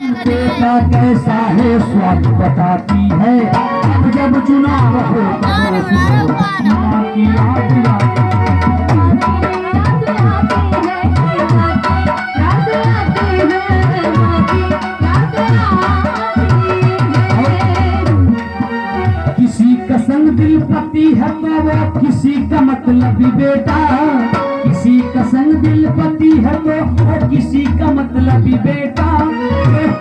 बेटा कैसा है स्वाद बताती है, जब चुनाव होता है माँ की याद किसी का संग दिल पति है तो वो किसी का मतलबी बेटा, किसी का संग दिल पति है तो वो किसी का मतलबी बेटा।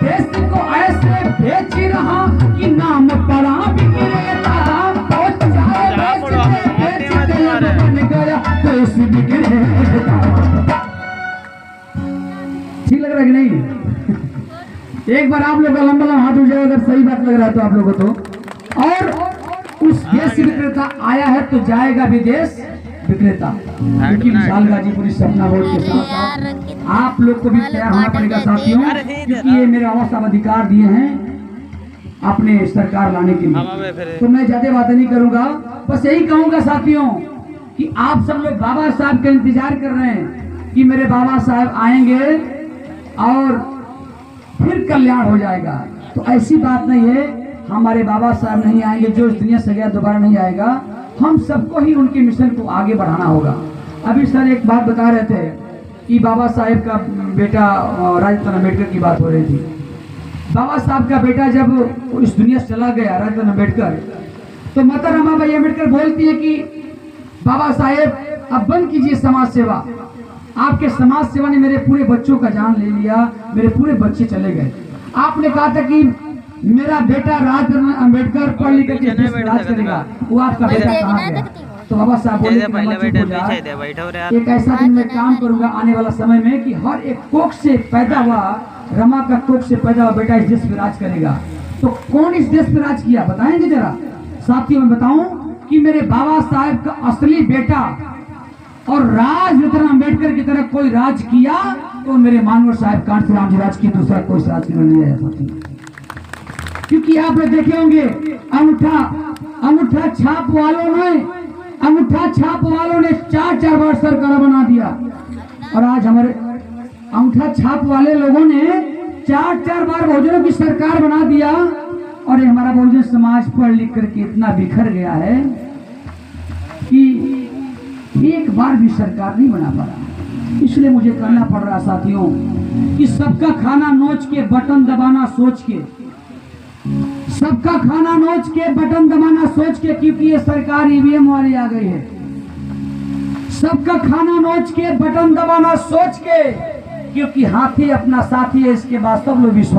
देश को ऐसे बेच रहा कि नाम पड़ा विक्रेता, बन गया देश विक्रेता। ठीक लग रहा है कि नहीं? एक बार आप लोग का लंबा लंबा हाथ उठ जाए अगर सही बात लग रहा है तो आप लोगों को। और उस देश विक्रेता आया है तो जाएगा विदेश विक्रेता। लेकिन विशाल गाजीपुर सपना बोर्ड के साथ आप लोग को भी तैयार होना पड़ेगा साथियों, क्योंकि ये मेरे आवास अधिकार दिए हैं अपने सरकार लाने के लिए। तो मैं ज्यादा बातें नहीं करूंगा, बस यही कहूंगा साथियों कि आप सब लोग बाबा साहब का इंतजार कर रहे हैं कि मेरे बाबा साहब आएंगे और फिर कल्याण हो जाएगा। तो ऐसी बात नहीं है, हमारे बाबा साहब नहीं आएंगे, जो इस दुनिया से गया दोबारा नहीं आएगा। हम सबको ही उनके मिशन को आगे बढ़ाना होगा। अभी सर एक बात बता रहे थे कि बाबा साहेब का बेटा राजरत्न अम्बेडकर की बात हो रही थी। बाबा साहब का बेटा जब इस दुनिया से चला गया राजरत्न अम्बेडकर, तो माता रमाबाई अम्बेडकर बोलती है कि बाबा साहेब अब बंद कीजिए समाज सेवा। आपके समाज सेवा ने मेरे पूरे बच्चों का जान ले लिया, मेरे पूरे बच्चे चले गए। आपने कहा था कि मेरा बेटा राजरत्न अम्बेडकर पढ़ लिख के देश में राज करेगा, वो आपका बेटा कहाँ गया? तो बाबा साहब बोले एक ऐसा दिन मैं काम करूंगा आने वाला समय में कि हर एक कोख से पैदा हुआ, रमा का कोख से पैदा हुआ बेटा इस देश पे राज करेगा। तो कौन इस देश पे राज किया बताएंगे जरा साथियों? मैं बताऊं कि मेरे बाबा साहब का असली बेटा और राजरत्न अम्बेडकर की तरह कोई राज किया तो मेरे मानवर साहब कांशीराम जी राज किया, दूसरा कोई राज नहीं आया साथी। क्योंकि आप लोग देखे होंगे अंगूठा छाप वालों ने 4-4 बार सरकार बना दिया, और आज हमारे अंगूठा छाप वाले लोगों ने 4-4 बार बहुजनों की सरकार बना दिया। और ये हमारा बहुजन समाज पढ़ लिख करके इतना बिखर गया है कि एक बार भी सरकार नहीं बना पा रहा। इसलिए मुझे कहना पड़ रहा साथियों कि सबका खाना नोच के बटन दबाना सोच के, सबका खाना नोच के बटन दबाना सोच के, क्योंकि ये सरकार ईवीएम वाली आ गई है। सबका खाना नोच के बटन दबाना सोच के, क्योंकि हाथी अपना साथी है, इसके बाद सब लोग विश्वास